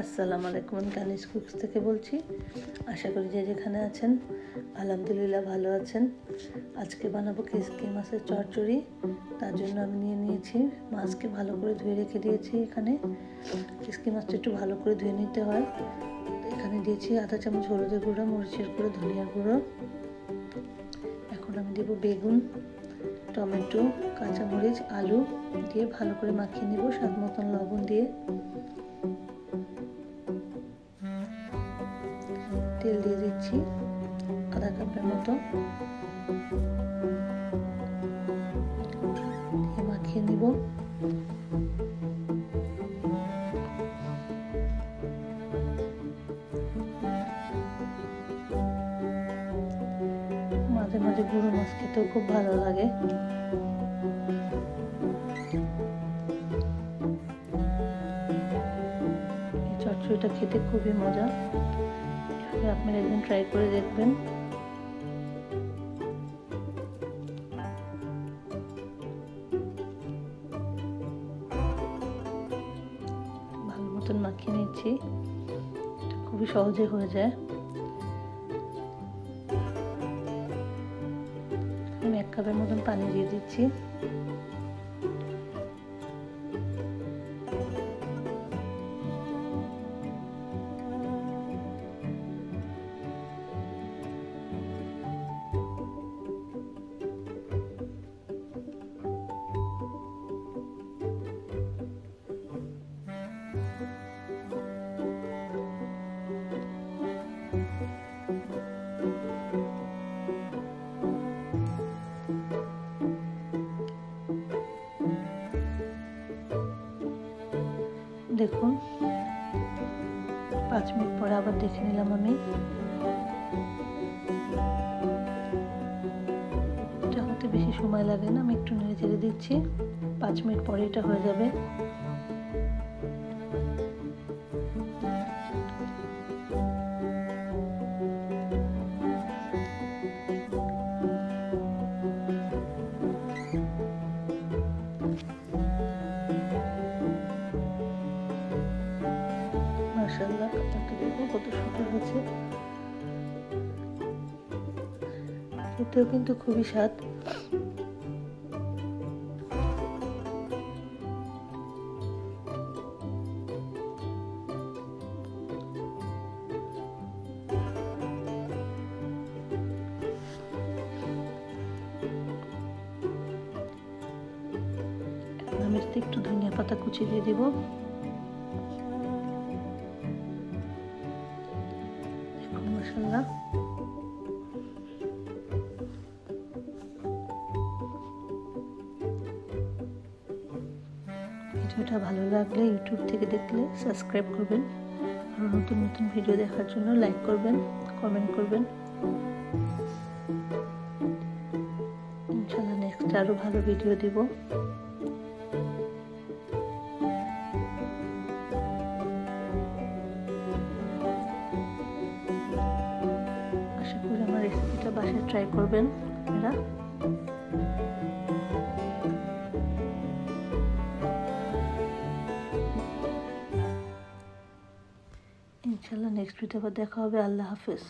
আসসালামু আলাইকুম, আমি কানিজ কুকস থেকে বলছি। আশা করি যে যেখানে আছেন আলহামদুলিল্লাহ ভালো আছেন। আজকে বানাবো কেসকি মাছের চচ্চড়ি। তার জন্য আমি নিয়ে নিয়েছি মাছকে ভালো করে ধুয়ে রেখে দিয়েছি। এখানে কেসকি মাছটা একটু ভালো করে ধুয়ে নিতে হয়। এখানে দিয়েছি আধা চামচ হলুদের গুঁড়ো, মরিচের গুঁড়ো, ধনিয়ার গুঁড়ো। এখন আমি দেবো বেগুন, টমেটো, কাঁচামরিচ, আলু দিয়ে ভালো করে মাখিয়ে নেব। স্বাদ মতন লবণ দিয়ে তেল দিয়ে দিচ্ছি আধা কাপের মতো, দিয়ে মাখিয়ে নিব। মাঝে মাঝে গুঁড়ো মাছ খেতেও খুব ভালো লাগে। এই চচ্চড়িটা খেতে খুবই মজা, আপনারা একদিন ট্রাই করে দেখবেন। ভালো মতন মাখিয়ে নিচ্ছি, খুবই সহজে হয়ে যায়। আমি 1 কাপের মতন পানি দিয়ে দিচ্ছি। দেখুন 5 মিনিট পরে আবার দেখে নিলাম আমি। এটা হতে বেশি সময় লাগে না, আমি একটু নেড়ে চেড়ে দিচ্ছি। 5 মিনিট পরে এটা হয়ে যাবে। মাশাআল্লাহ, কালারটা দেখো কত সুন্দর হয়েছে। খেতেও কিন্তু খুবই স্বাদ। আমি একটু ধনিয়া পাতা কুচি দিয়ে দিব। দেখুন মাশাআল্লাহ। ভিডিওটা ভালো লাগলে ইউটিউব থেকে দেখলে সাবস্ক্রাইব করবেন, আর নতুন নতুন ভিডিও দেখার জন্য লাইক করবেন, কমেন্ট করবেন। ইনশাআল্লাহ নেক্সট আরো ভালো ভিডিও দিব। আশা করি আমার রেসিপিটা বাসায় ট্রাই করবেন আপনারা। ইনশাআল্লাহ নেক্সট ভিডিও আবার দেখা হবে। আল্লাহ হাফেজ।